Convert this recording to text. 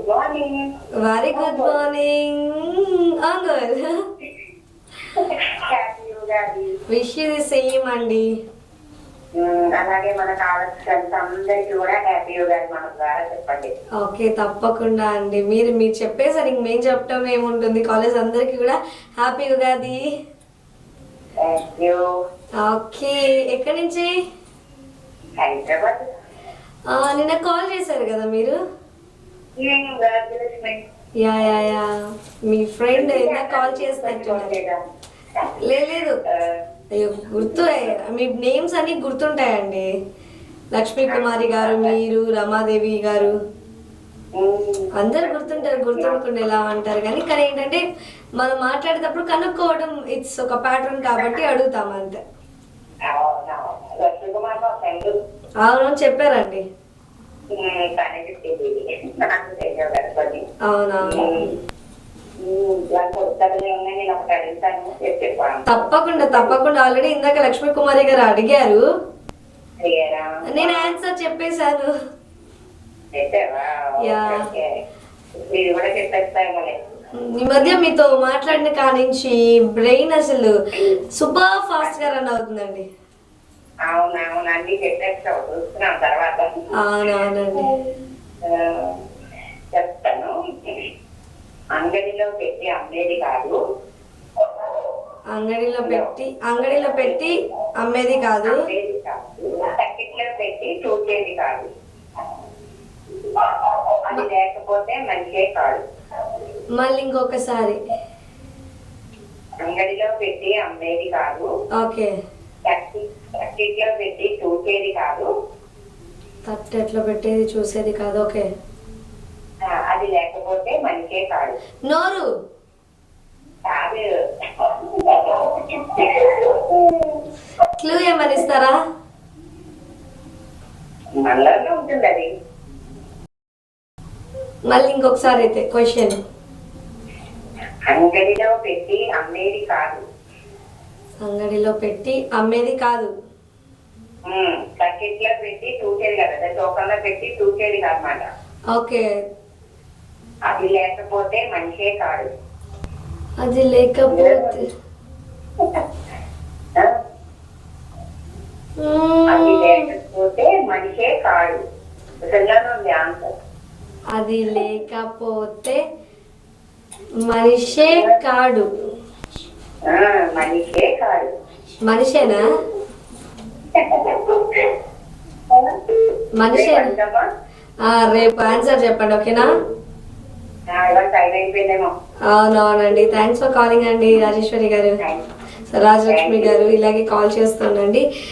morning. Very good morning, Uncle. Happy Ugadi. Wish you the same, అండి. అలాగే మన కావాల్సిన ఫ్రెండ్స్ అందరికీ కూడా హ్యాపీ యుగాది మన ద్వారా చెప్పండి. ఓకే, తప్పకుండా అండి. మీరు చెప్పేసరికి మేము చెప్పడం ఏముంటుంది, కాలేజ్ అందరికీ కూడా happy Ugadi. Thank you. Okay, ఎక్కడి నుంచి? హైదరాబాద్. నిన్న కాల్ చేశారు కదా మీరు? యా యా యా మీ ఫ్రెండ్ ఎంత కాల్ చేస్తున్నారు? లేదు, అయ్యో గుర్తు, మీ నేమ్స్ అన్ని గుర్తుంటాయండి. లక్ష్మీ కుమారి గారు, మీరు, రమాదేవి గారు, అందరు గుర్తుండకుండా ఎలా అంటారు. కానీ ఏంటంటే మనం మాట్లాడేటప్పుడు కనుక్కోవడం ఇట్స్ ఒక ప్యాటర్న్ కాబట్టి అడుగుతాం అంతే. అవును, చెప్పారండి. అవునవును, తప్పకుండా ఆల్రెడీ ఇందాక లక్ష్మీ కుమారి గారు అడిగారు, నేను ఆన్సర్ చెప్పేశాను. ఈ మధ్య మీతో మాట్లాడిన కానించి బ్రెయిన్ అసలు సూపర్ ఫాస్ట్ గా రన్ అవుతుందండి. అవునవునండి, చూస్తున్నాం తర్వాత. అవునవునండి, చెప్తాను. అంగడిలో పెట్టి అమ్మేది కాదు. అంగడిలో పెట్టి అమ్మేది కాదు. ప్యాకెట్లో పెట్టి చూసేది కాదు. అది లేకపోతే మంచిదే కాదు. మళ్ళీ ఇంకొకసారి. అంగడిలో పెట్టి అమ్మేది కాదు. ఓకే. తట్టెట్లో పెట్టి చూసేది కాదు. తట్టెట్లో పెట్టేది చూసేది కాదు. ఓకే. అది లేకపోతే మంచిదే కాదు. నోరు. క్లూ ఏమని ఇస్తారా? మనలోనే ఉంటుంది అది. మళ్ళీ ఇంకొకసారి అయితే క్వశ్చన్. అంగడిలో పెట్టి అమ్మేది కాదు. అంగడిలో పెట్టి అమ్మేది కాదు. బకెట్లో పెట్టి చూసేది కదా, చోకంలో పెట్టి చూసేది కాదన్నమాట. ఓకే. అది లేకపోతే మనిషే కాదు. అది లేకపోతే అది లేకపోతే మనిషే కాదు. ఉంది ఆన్సర్. అది లేకపోతే మనిషే కాడు. మనిషే కాదు. మనిషేనా? మనిషేనా? రేపు ఆన్సర్ చెప్పండి, ఓకేనా? అవునవునండి. థ్యాంక్స్ ఫర్ కాలింగ్ అండి రాజేశ్వరి గారు, రాజలక్ష్మి గారు. ఇలాగే కాల్ చేస్తుండండి.